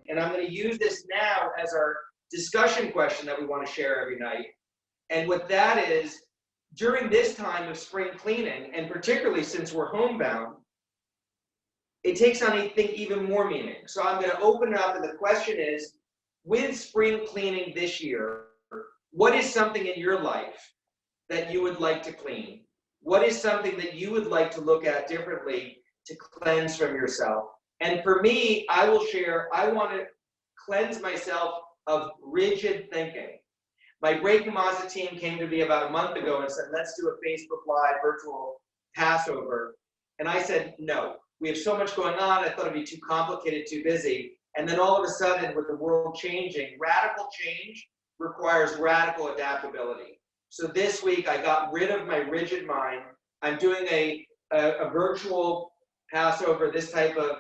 And I'm going to use this now as our discussion question that we want to share every night. And what that is, during this time of spring cleaning, and particularly since we're homebound, it takes on, I think, even more meaning. So I'm going to open it up, and the question is, with spring cleaning this year, what is something in your life that you would like to clean? What is something that you would like to look at differently to cleanse from yourself? And for me, I will share, I want to cleanse myself of rigid thinking. My Break Mazzo team came to me about a month ago and said, let's do a Facebook Live virtual Passover. And I said, no, we have so much going on. I thought it'd be too complicated, too busy. And then all of a sudden, with the world changing, radical change requires radical adaptability. So this week, I got rid of my rigid mind. I'm doing a virtual Passover, this type of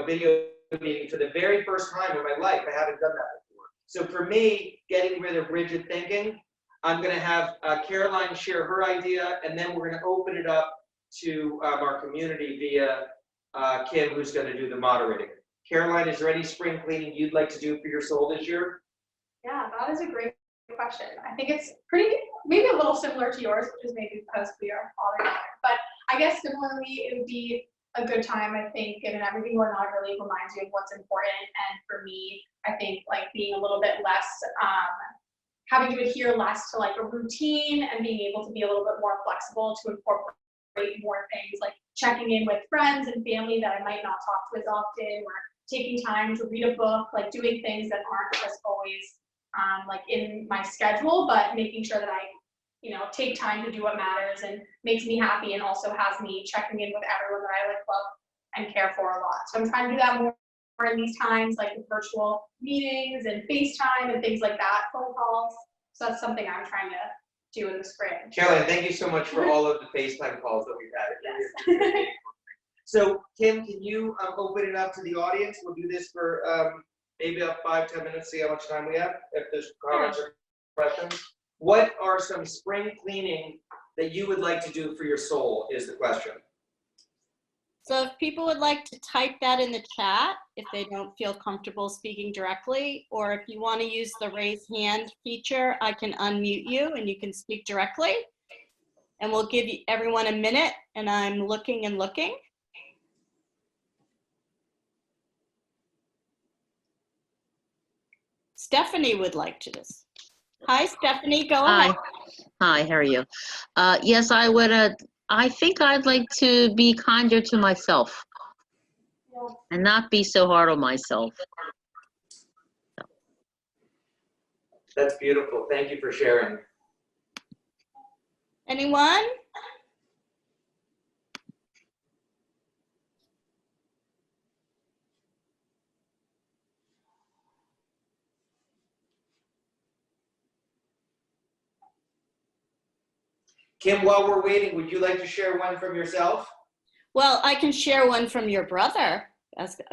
video meeting for the very first time in my life. I haven't done that before. So for me, getting rid of rigid thinking, I'm going to have Caroline share her idea, and then we're going to open it up to our community via Kim, who's going to do the moderating. Caroline, is there any spring cleaning you'd like to do for your soul this year? Yeah, that is a great question. I think it's maybe a little similar to yours, which is maybe because we are all together. But I guess similarly, it would be a good time, I think, given everything going on, really reminds you of what's important. And for me, I think like being a little bit less, having to adhere less to like a routine and being able to be a little bit more flexible to incorporate more things like checking in with friends and family that I might not talk to as often, or taking time to read a book, like doing things that aren't just always like in my schedule, but making sure that I take time to do what matters and makes me happy, and also has me checking in with everyone that I like, love, and care for a lot. So I'm trying to do that more in these times, like with virtual meetings and FaceTime and things like that, phone calls. So that's something I'm trying to do in the spring. Caroline, thank you so much for all of the FaceTime calls that we've had. Yes. So Kim, can you open it up to the audience? We'll do this for maybe about 5-10 minutes, see how much time we have, if there's comments or questions. What are some spring cleaning that you would like to do for your soul is the question. So if people would like to type that in the chat, if they don't feel comfortable speaking directly, or if you want to use the raise hand feature, I can unmute you and you can speak directly. And we'll give everyone a minute, and I'm looking and looking. Stephanie would like to this. Hi, Stephanie, go ahead. Hi, how are you? Yes, I would. I think I'd like to be kinder to myself and not be so hard on myself. That's beautiful. Thank you for sharing. Anyone? Kim, while we're waiting, would you like to share one from yourself? Well, I can share one from your brother,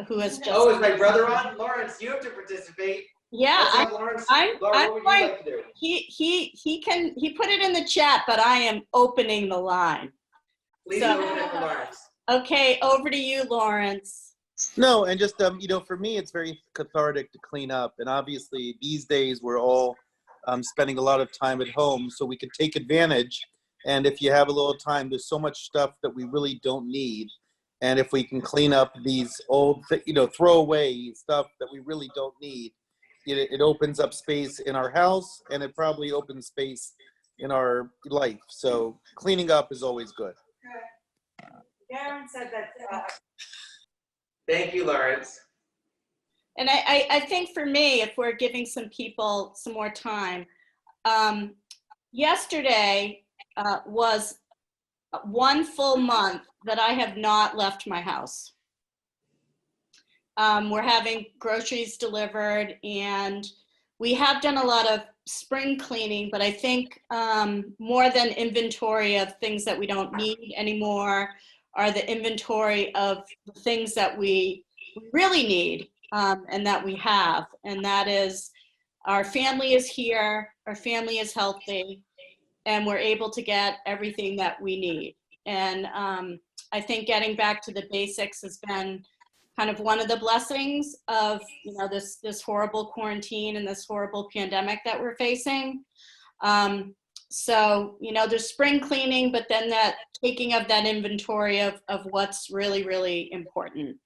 who has just. Oh, is my brother on? Lawrence, you have to participate. Yeah, Laura, I'm what would you like to do? He put it in the chat, but I am opening the line. Please open it for Lawrence. Okay, over to you, Lawrence. No, and just for me, it's very cathartic to clean up, and obviously these days we're all spending a lot of time at home, so we can take advantage. And if you have a little time, there's so much stuff that we really don't need. And if we can clean up these old, throwaway stuff that we really don't need, it opens up space in our house, and it probably opens space in our life. So cleaning up is always good. Karen said that. Thank you, Lawrence. And I think for me, if we're giving some people some more time, yesterday was 1 full month that I have not left my house. We're having groceries delivered, and we have done a lot of spring cleaning, but I think more than inventory of things that we don't need anymore are the inventory of the things that we really need and that we have. And that is, our family is here, our family is healthy, and we're able to get everything that we need. And I think getting back to the basics has been kind of one of the blessings of, you know, this horrible quarantine and this horrible pandemic that we're facing. So, you know, there's spring cleaning, but then that taking of that inventory of what's really, really important.